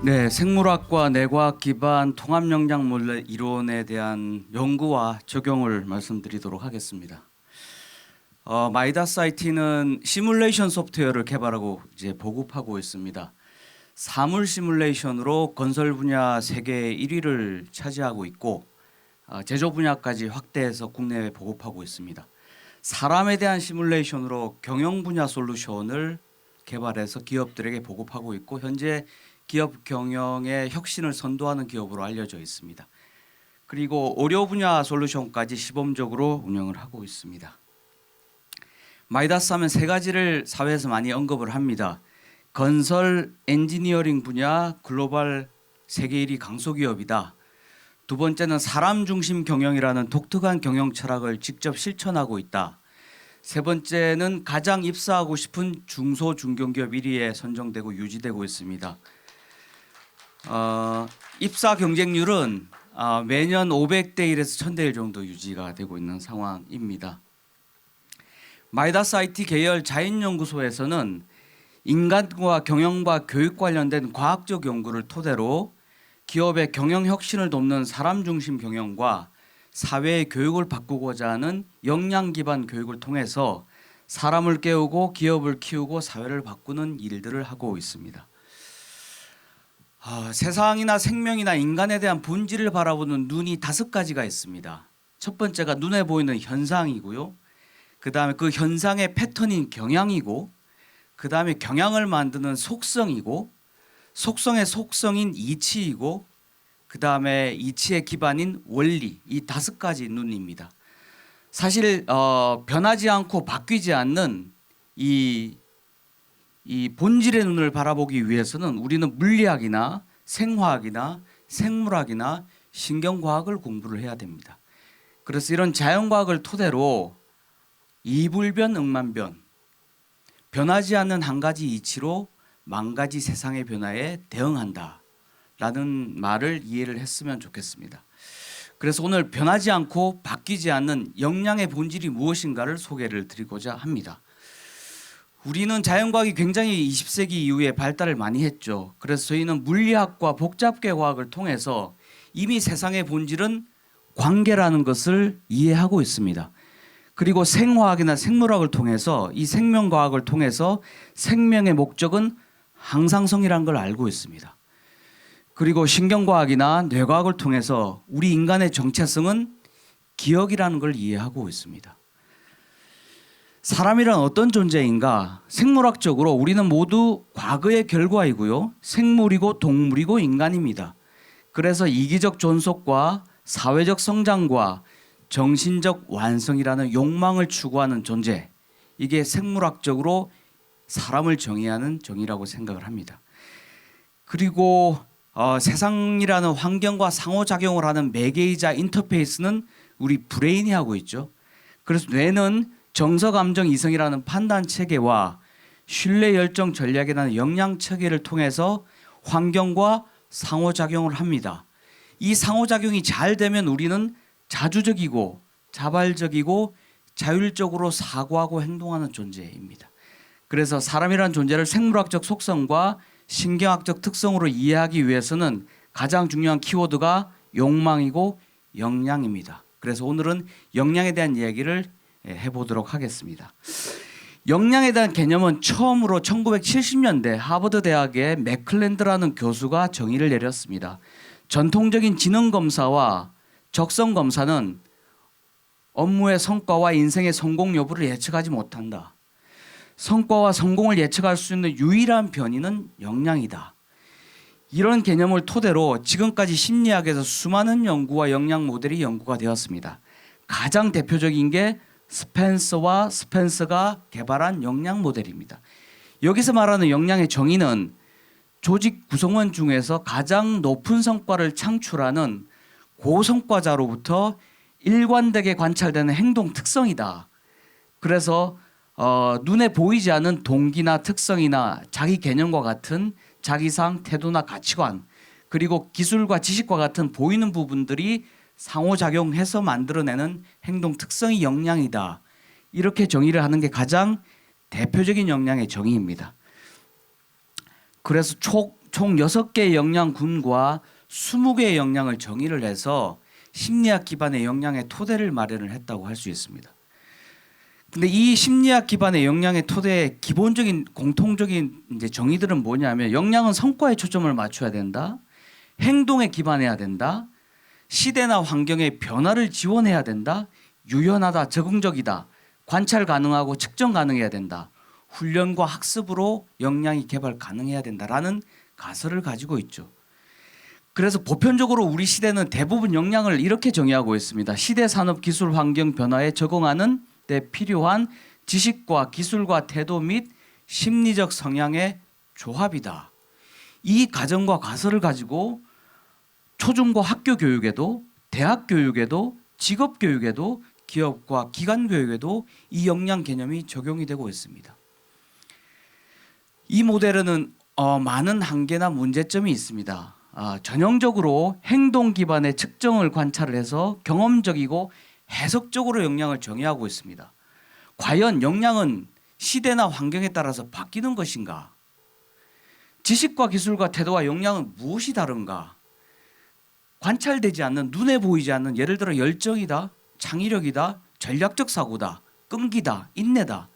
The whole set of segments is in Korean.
네, 생물학과 내과학 기반 통합 영양물 이론에 대한 연구와 적용을 말씀드리도록 하겠습니다. 마이다스 IT는 시뮬레이션 소프트웨어를 개발하고 이제 보급하고 있습니다. 사물 시뮬레이션으로 건설 분야 세계 1위를 차지하고 있고 제조 분야까지 확대해서 국내에 보급하고 있습니다. 사람에 대한 시뮬레이션으로 경영 분야 솔루션을 개발해서 기업들에게 보급하고 있고 현재 기업 경영의 혁신을 선도하는 기업으로 알려져 있습니다. 그리고 의료 분야 솔루션까지 시범적으로 운영을 하고 있습니다. 마이다스 하면 세 가지를 사회에서 많이 언급을 합니다. 건설 엔지니어링 분야 글로벌 세계 1위 강소기업이다. 두 번째는 사람 중심 경영이라는 독특한 경영 철학을 직접 실천하고 있다. 세 번째는 가장 입사하고 싶은 중소 중견기업 1위에 선정되고 유지되고 있습니다. 입사 경쟁률은 매년 500대 1에서 1000대 1 정도 유지가 되고 있는 상황입니다. 마이다스 IT 계열 자인연구소에서는 인간과 경영과 교육 관련된 과학적 연구를 토대로 기업의 경영 혁신을 돕는 사람 중심 경영과 사회의 교육을 바꾸고자 하는 역량 기반 교육을 통해서 사람을 깨우고 기업을 키우고 사회를 바꾸는 일들을 하고 있습니다. 세상이나 생명이나 인간에 대한 본질을 바라보는 눈이 5가지가 있습니다. 첫 번째가 눈에 보이는 현상이고요. 그 다음에 그 현상의 패턴인 경향이고, 그 다음에 경향을 만드는 속성이고, 속성의 속성인 이치이고, 그 다음에 이치의 기반인 원리, 이 5가지 눈입니다. 사실 변하지 않고 바뀌지 않는 이 본질의 눈을 바라보기 위해서는 우리는 물리학이나 생화학이나 생물학이나 신경과학을 공부를 해야 됩니다. 그래서 이런 자연과학을 토대로 이불변응만변, 변하지 않는 한 가지 이치로 만 가지 세상의 변화에 대응한다 라는 말을 이해를 했으면 좋겠습니다. 그래서 오늘 변하지 않고 바뀌지 않는 역량의 본질이 무엇인가를 소개를 드리고자 합니다. 우리는 자연과학이 굉장히 20세기 이후에 발달을 많이 했죠. 그래서 저희는 물리학과 복잡계 과학을 통해서 이미 세상의 본질은 관계라는 것을 이해하고 있습니다. 그리고 생화학이나 생물학을 통해서 이 생명과학을 통해서 생명의 목적은 항상성이라는 걸 알고 있습니다. 그리고 신경과학이나 뇌과학을 통해서 우리 인간의 정체성은 기억이라는 걸 이해하고 있습니다. 사람이란 어떤 존재인가? 생물학적으로 우리는 모두 과거의 결과이고요. 생물이고 동물이고 인간입니다. 그래서 이기적 존속과 사회적 성장과 정신적 완성이라는 욕망을 추구하는 존재. 이게 생물학적으로 사람을 정의하는 정의라고 생각을 합니다. 그리고 세상이라는 환경과 상호작용을 하는 매개이자 인터페이스는 우리 브레인이 하고 있죠. 그래서 뇌는 정서, 감정, 이성이라는 판단 체계와 신뢰, 열정, 전략이라는 역량 체계를 통해서 환경과 상호작용을 합니다. 이 상호작용이 잘 되면 우리는 자주적이고 자발적이고 자율적으로 사고하고 행동하는 존재입니다. 그래서 사람이라는 존재를 생물학적 속성과 신경학적 특성으로 이해하기 위해서는 가장 중요한 키워드가 욕망이고 역량입니다. 그래서 오늘은 역량에 대한 이야기를 해보도록 하겠습니다. 역량에 대한 개념은 처음으로 1970년대 하버드 대학의 맥클랜드라는 교수가 정의를 내렸습니다. 전통적인 지능 검사와 적성 검사는 업무의 성과와 인생의 성공 여부를 예측하지 못한다. 성과와 성공을 예측할 수 있는 유일한 변이는 역량이다. 이런 개념을 토대로 지금까지 심리학에서 수많은 연구와 역량 모델이 연구가 되었습니다. 가장 대표적인 게 스펜서와 스펜서가 개발한 역량 모델입니다. 여기서 말하는 역량의 정의는 조직 구성원 중에서 가장 높은 성과를 창출하는 고성과자로부터 일관되게 관찰되는 행동 특성이다. 그래서 눈에 보이지 않는 동기나 특성이나 자기 개념과 같은 자기상, 태도나 가치관, 그리고 기술과 지식과 같은 보이는 부분들이 상호작용해서 만들어내는 행동 특성이 역량이다. 이렇게 정의를 하는 게 가장 대표적인 역량의 정의입니다. 그래서 총 6개의 영양군과 20개의 영양을 정의를 해서 심리학 기반의 영양의 토대를 마련을 했다고 할 수 있습니다. 근데 이 심리학 기반의 영양의 토대의 기본적인 공통적인 이제 정의들은 뭐냐면 영양은 성과에 초점을 맞춰야 된다. 행동에 기반해야 된다. 시대나 환경의 변화를 지원해야 된다. 유연하다, 적응적이다. 관찰 가능하고 측정 가능해야 된다. 훈련과 학습으로 역량이 개발 가능해야 된다라는 가설을 가지고 있죠. 그래서 보편적으로 우리 시대는 대부분 역량을 이렇게 정의하고 있습니다. 시대 산업 기술 환경 변화에 적응하는 데 필요한 지식과 기술과 태도 및 심리적 성향의 조합이다. 이 가정과 가설을 가지고 초중고 학교 교육에도 대학 교육에도 직업 교육에도 기업과 기관 교육에도 이 역량 개념이 적용이 되고 있습니다. 이 모델에는 많은 한계나 문제점이 있습니다. 전형적으로 행동 기반의 측정을 관찰을 해서 경험적이고 해석적으로 역량을 정의하고 있습니다. 과연 역량은 시대나 환경에 따라서 바뀌는 것인가? 지식과 기술과 태도와 역량은 무엇이 다른가? 관찰되지 않는 눈에 보이지 않는 예를 들어 열정이다, 창의력이다, 전략적 사고다, 끈기다, 인내다.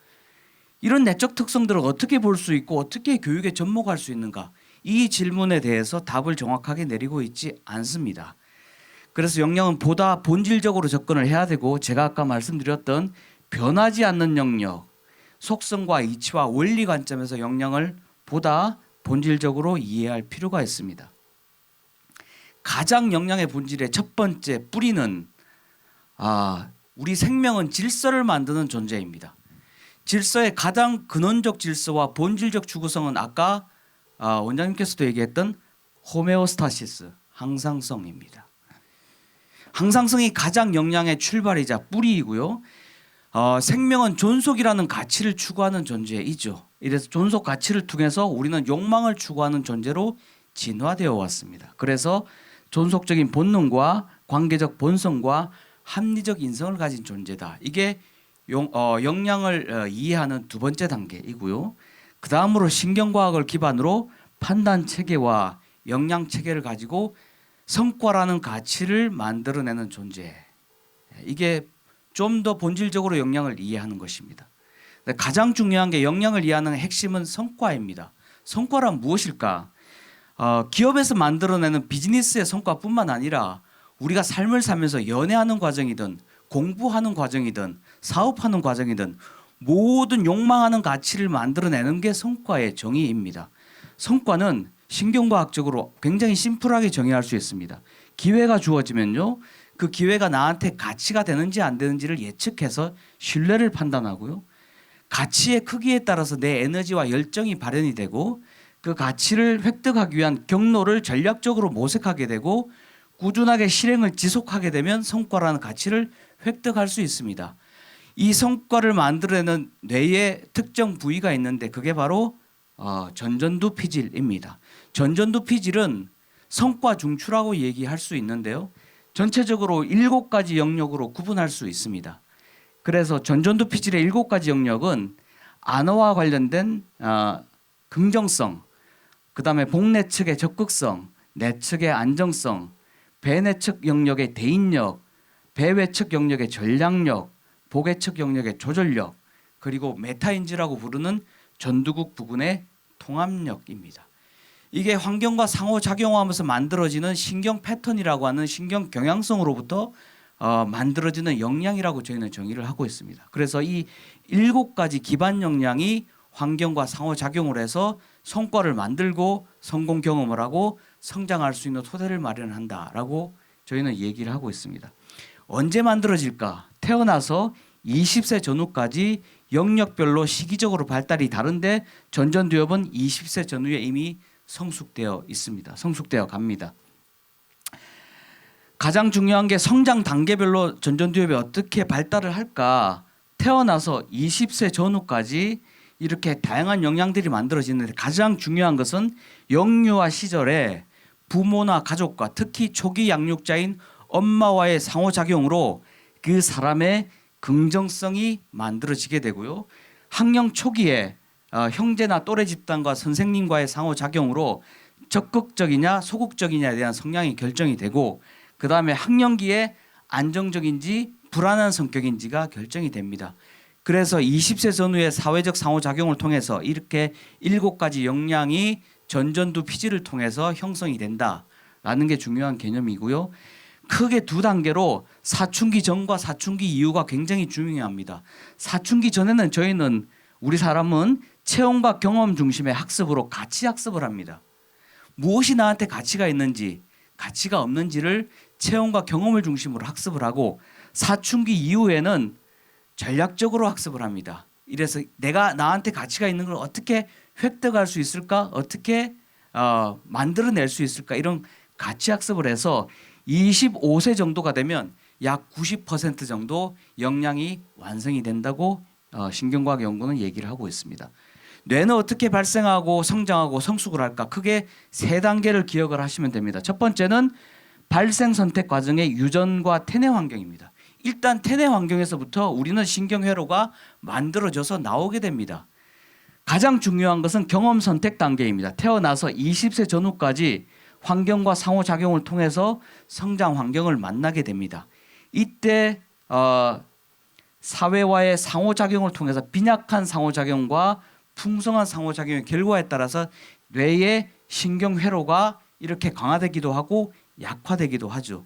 이런 내적 특성들을 어떻게 볼 수 있고 어떻게 교육에 접목할 수 있는가? 이 질문에 대해서 답을 정확하게 내리고 있지 않습니다. 그래서 역량은 보다 본질적으로 접근을 해야 되고 제가 아까 말씀드렸던 변하지 않는 영역, 속성과 이치와 원리 관점에서 역량을 보다 본질적으로 이해할 필요가 있습니다. 가장 역량의 본질의 첫 번째 뿌리는 우리 생명은 질서를 만드는 존재입니다. 질서의 가장 근원적 질서와 본질적 추구성은 아까 원장님께서도 얘기했던 호메오스타시스, 항상성입니다. 항상성이 가장 역량의 출발이자 뿌리이고요. 생명은 존속이라는 가치를 추구하는 존재이죠. 이래서 존속 가치를 통해서 우리는 욕망을 추구하는 존재로 진화되어 왔습니다. 그래서 존속적인 본능과 관계적 본성과 합리적 인성을 가진 존재다. 이게 역량을 이해하는 두 번째 단계이고요. 그 다음으로 신경과학을 기반으로 판단 체계와 역량 체계를 가지고 성과라는 가치를 만들어내는 존재. 이게 좀 더 본질적으로 역량을 이해하는 것입니다. 가장 중요한 게 역량을 이해하는 핵심은 성과입니다. 성과란 무엇일까? 기업에서 만들어내는 비즈니스의 성과뿐만 아니라 우리가 삶을 살면서 연애하는 과정이든 공부하는 과정이든 사업하는 과정이든 모든 욕망하는 가치를 만들어내는 게 성과의 정의입니다. 성과는 신경과학적으로 굉장히 심플하게 정의할 수 있습니다. 기회가 주어지면요, 그 기회가 나한테 가치가 되는지 안 되는지를 예측해서 신뢰를 판단하고요, 가치의 크기에 따라서 내 에너지와 열정이 발현이 되고 그 가치를 획득하기 위한 경로를 전략적으로 모색하게 되고 꾸준하게 실행을 지속하게 되면 성과라는 가치를 획득할 수 있습니다. 이 성과를 만들어내는 뇌의 특정 부위가 있는데 그게 바로 전전두 피질입니다. 전전두 피질은 성과 중추라고 얘기할 수 있는데요. 전체적으로 7가지 영역으로 구분할 수 있습니다. 그래서 전전두 피질의 7가지 영역은 안어와 관련된 긍정성, 그 다음에 복내측의 적극성, 내측의 안정성, 배내측 영역의 대인력, 배외측 영역의 전략력, 복외측 영역의 조절력, 그리고 메타인지라고 부르는 전두국 부분의 통합력입니다. 이게 환경과 상호작용하면서 만들어지는 신경 패턴이라고 하는 신경 경향성으로부터 만들어지는 역량이라고 저희는 정의를 하고 있습니다. 그래서 이 7가지 기반 역량이 환경과 상호작용을 해서 성과를 만들고 성공 경험을 하고 성장할 수 있는 토대를 마련한다라고 저희는 얘기를 하고 있습니다. 언제 만들어질까? 태어나서 20세 전후까지 영역별로 시기적으로 발달이 다른데 전전두엽은 20세 전후에 이미 성숙되어 있습니다. 성숙되어 갑니다. 가장 중요한 게 성장 단계별로 전전두엽이 어떻게 발달을 할까? 태어나서 20세 전후까지 이렇게 다양한 영양들이 만들어지는데 가장 중요한 것은 영유아 시절에 부모나 가족과 특히 초기 양육자인 엄마와의 상호작용으로 그 사람의 긍정성이 만들어지게 되고요. 학령 초기에 형제나 또래 집단과 선생님과의 상호작용으로 적극적이냐 소극적이냐에 대한 성향이 결정이 되고 그다음에 학령기에 안정적인지 불안한 성격인지가 결정이 됩니다. 그래서 20세 전후의 사회적 상호작용을 통해서 이렇게 7가지 역량이 전전두 피지를 통해서 형성이 된다라는 게 중요한 개념이고요. 크게 두 단계로 사춘기 전과 사춘기 이후가 굉장히 중요합니다. 사춘기 전에는 저희는 우리 사람은 체험과 경험 중심의 학습으로 가치 학습을 합니다. 무엇이 나한테 가치가 있는지 가치가 없는지를 체험과 경험을 중심으로 학습을 하고 사춘기 이후에는 전략적으로 학습을 합니다. 이래서 내가 나한테 가치가 있는 걸 어떻게 획득할 수 있을까? 어떻게 만들어낼 수 있을까? 이런 가치 학습을 해서 25세 정도가 되면 약 90% 정도 역량이 완성이 된다고 신경과학 연구는 얘기를 하고 있습니다. 뇌는 어떻게 발생하고 성장하고 성숙을 할까? 크게 3단계를 기억을 하시면 됩니다. 첫 번째는 발생 선택 과정의 유전과 태내 환경입니다. 일단 태내 환경에서부터 우리는 신경회로가 만들어져서 나오게 됩니다. 가장 중요한 것은 경험 선택 단계입니다. 태어나서 20세 전후까지 환경과 상호작용을 통해서 성장 환경을 만나게 됩니다. 이때 사회와의 상호작용을 통해서 빈약한 상호작용과 풍성한 상호작용의 결과에 따라서 뇌의 신경회로가 이렇게 강화되기도 하고 약화되기도 하죠.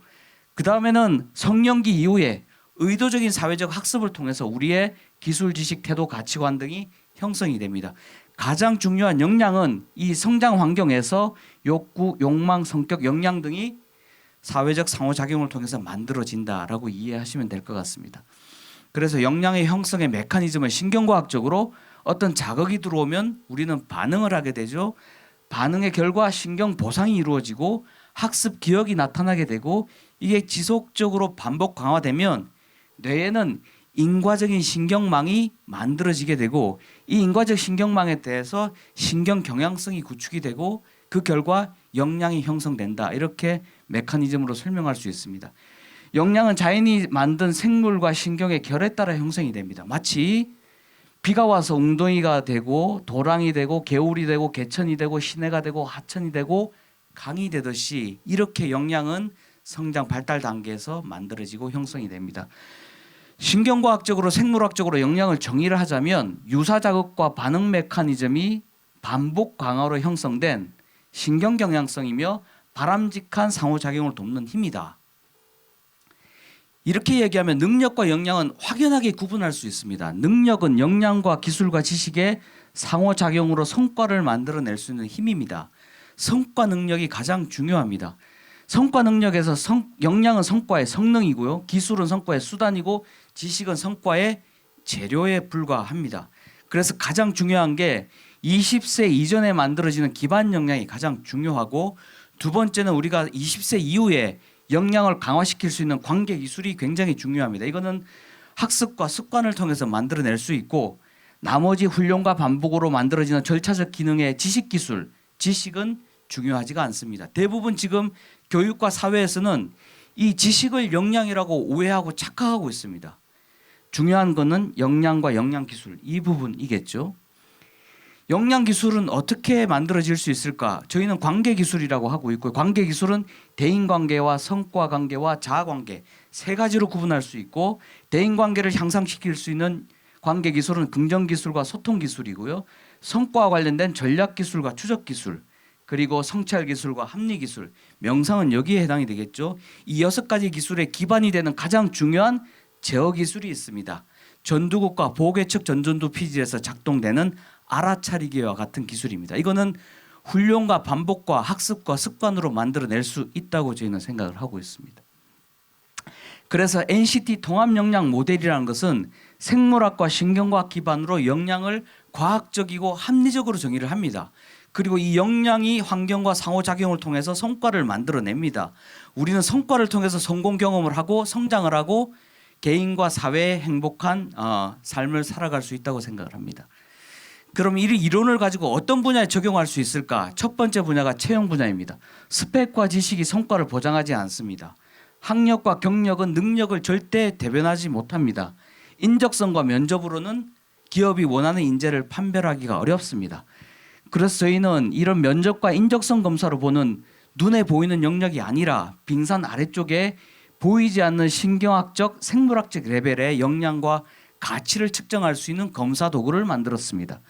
그 다음에는 성년기 이후에 의도적인 사회적 학습을 통해서 우리의 기술, 지식, 태도, 가치관 등이 형성이 됩니다. 가장 중요한 역량은 이 성장 환경에서 욕구, 욕망, 성격, 역량 등이 사회적 상호작용을 통해서 만들어진다라고 이해하시면 될 것 같습니다. 그래서 역량의 형성의 메커니즘을 신경과학적으로 어떤 자극이 들어오면 우리는 반응을 하게 되죠. 반응의 결과 신경 보상이 이루어지고 학습 기억이 나타나게 되고 이게 지속적으로 반복 강화되면 뇌에는 인과적인 신경망이 만들어지게 되고 이 인과적 신경망에 대해서 신경 경향성이 구축이 되고 그 결과 역량이 형성된다. 이렇게 메커니즘으로 설명할 수 있습니다. 역량은 자연이 만든 생물과 신경의 결에 따라 형성이 됩니다. 마치 비가 와서 웅덩이가 되고 도랑이 되고 개울이 되고 개천이 되고 시내가 되고 하천이 되고 강이 되듯이 이렇게 역량은 성장 발달 단계에서 만들어지고 형성이 됩니다. 신경과학적으로 생물학적으로 역량을 정의를 하자면 유사 자극과 반응 메커니즘이 반복 강화로 형성된 신경 경향성이며 바람직한 상호작용을 돕는 힘이다. 이렇게 얘기하면 능력과 역량은 확연하게 구분할 수 있습니다. 능력은 역량과 기술과 지식의 상호작용으로 성과를 만들어낼 수 있는 힘입니다. 성과 능력이 가장 중요합니다. 성과 능력에서 역량은 성과의 성능이고요. 기술은 성과의 수단이고 지식은 성과의 재료에 불과합니다. 그래서 가장 중요한 게 20세 이전에 만들어지는 기반 역량이 가장 중요하고 두 번째는 우리가 20세 이후에 역량을 강화시킬 수 있는 관계 기술이 굉장히 중요합니다. 이거는 학습과 습관을 통해서 만들어낼 수 있고 나머지 훈련과 반복으로 만들어지는 절차적 기능의 지식 기술, 지식은 중요하지가 않습니다. 대부분 지금 교육과 사회에서는 이 지식을 역량이라고 오해하고 착각하고 있습니다. 중요한 것은 역량과 역량 기술 이 부분이겠죠. 역량 기술은 어떻게 만들어질 수 있을까? 저희는 관계 기술이라고 하고 있고 관계 기술은 대인 관계와 성과 관계와 자아 관계 3가지로 구분할 수 있고 대인 관계를 향상시킬 수 있는 관계 기술은 긍정 기술과 소통 기술이고요. 성과와 관련된 전략 기술과 추적 기술 그리고 성찰 기술과 합리 기술, 명상은 여기에 해당이 되겠죠. 이 6가지 기술의 기반이 되는 가장 중요한 제어 기술이 있습니다. 전두국과 보호개척 전전두 피질에서 작동되는 알아차리기와 같은 기술입니다. 이거는 훈련과 반복과 학습과 습관으로 만들어낼 수 있다고 저희는 생각을 하고 있습니다. 그래서 NCT 통합역량 모델이라는 것은 생물학과 신경과학 기반으로 역량을 과학적이고 합리적으로 정의를 합니다. 그리고 이 역량이 환경과 상호작용을 통해서 성과를 만들어냅니다. 우리는 성과를 통해서 성공 경험을 하고 성장을 하고 개인과 사회의 행복한 삶을 살아갈 수 있다고 생각을 합니다. 그럼 이 이론을 가지고 어떤 분야에 적용할 수 있을까? 첫 번째 분야가 채용 분야입니다. 스펙과 지식이 성과를 보장하지 않습니다. 학력과 경력은 능력을 절대 대변하지 못합니다. 인적성과 면접으로는 기업이 원하는 인재를 판별하기가 어렵습니다. 그래서 저희는 이런 면접과 인적성 검사로 보는 눈에 보이는 영역이 아니라 빙산 아래쪽에 보이지 않는 신경학적, 생물학적 레벨의 역량과 가치를 측정할 수 있는 검사 도구를 만들었습니다.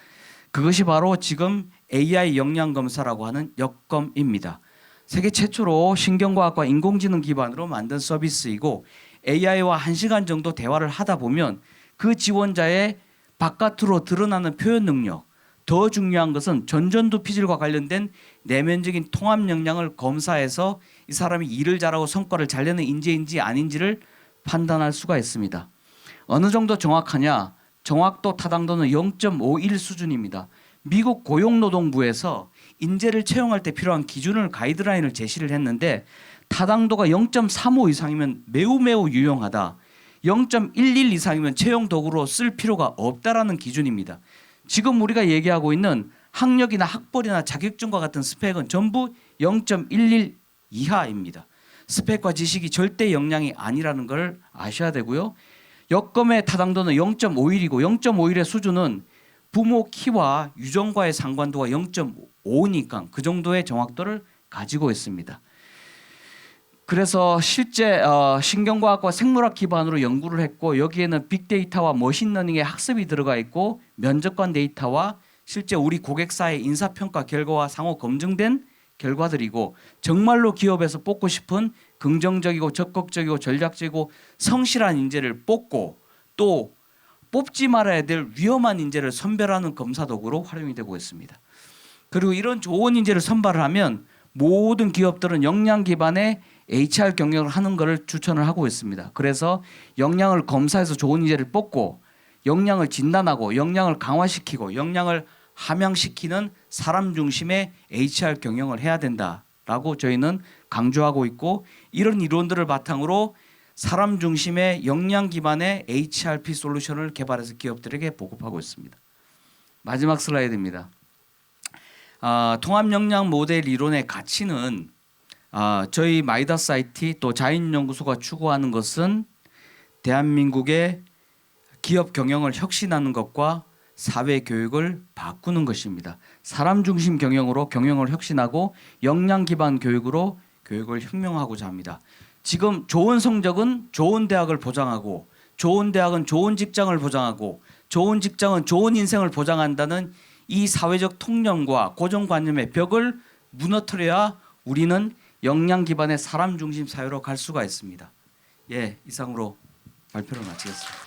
그것이 바로 지금 AI 역량 검사라고 하는 역검입니다. 세계 최초로 신경과학과 인공지능 기반으로 만든 서비스이고 AI와 1시간 정도 대화를 하다 보면 그 지원자의 바깥으로 드러나는 표현 능력, 더 중요한 것은 전전두 피질과 관련된 내면적인 통합 역량을 검사해서 이 사람이 일을 잘하고 성과를 잘 내는 인재인지 아닌지를 판단할 수가 있습니다. 어느 정도 정확하냐? 정확도 타당도는 0.51 수준입니다. 미국 고용노동부에서 인재를 채용할 때 필요한 기준을 가이드라인을 제시를 했는데 타당도가 0.35 이상이면 매우 유용하다. 0.11 이상이면 채용 도구로 쓸 필요가 없다라는 기준입니다. 지금 우리가 얘기하고 있는 학력이나 학벌이나 자격증과 같은 스펙은 전부 0.11 이하입니다. 스펙과 지식이 절대 역량이 아니라는 걸 아셔야 되고요. 역검의 타당도는 0.51이고 0.51의 수준은 부모 키와 유전과의 상관도가 0.5니까 그 정도의 정확도를 가지고 있습니다. 그래서 실제 신경과학과 생물학 기반으로 연구를 했고 여기에는 빅데이터와 머신러닝의 학습이 들어가 있고 면접관 데이터와 실제 우리 고객사의 인사평가 결과와 상호 검증된 결과들이고 정말로 기업에서 뽑고 싶은 긍정적이고 적극적이고 전략적이고 성실한 인재를 뽑고 또 뽑지 말아야 될 위험한 인재를 선별하는 검사 도구로 활용이 되고 있습니다. 그리고 이런 좋은 인재를 선발을 하면 모든 기업들은 역량 기반의 HR 경영을 하는 것을 추천을 하고 있습니다. 그래서 역량을 검사해서 좋은 인재를 뽑고 역량을 진단하고 역량을 강화시키고 역량을 함양시키는 사람 중심의 HR 경영을 해야 된다라고 저희는 강조하고 있고 이런 이론들을 바탕으로 사람 중심의 역량 기반의 HRP 솔루션을 개발해서 기업들에게 보급하고 있습니다. 마지막 슬라이드입니다. 통합 역량 모델 이론의 가치는 저희 마이다스 IT 또 자인연구소가 추구하는 것은 대한민국의 기업 경영을 혁신하는 것과 사회 교육을 바꾸는 것입니다. 사람 중심 경영으로 경영을 혁신하고 역량 기반 교육으로 교육을 혁명하고자 합니다. 지금 좋은 성적은 좋은 대학을 보장하고 좋은 대학은 좋은 직장을 보장하고 좋은 직장은 좋은 인생을 보장한다는 이 사회적 통념과 고정관념의 벽을 무너뜨려야 우리는 역량 기반의 사람 중심 사회로 갈 수가 있습니다. 예, 이상으로 발표를 마치겠습니다.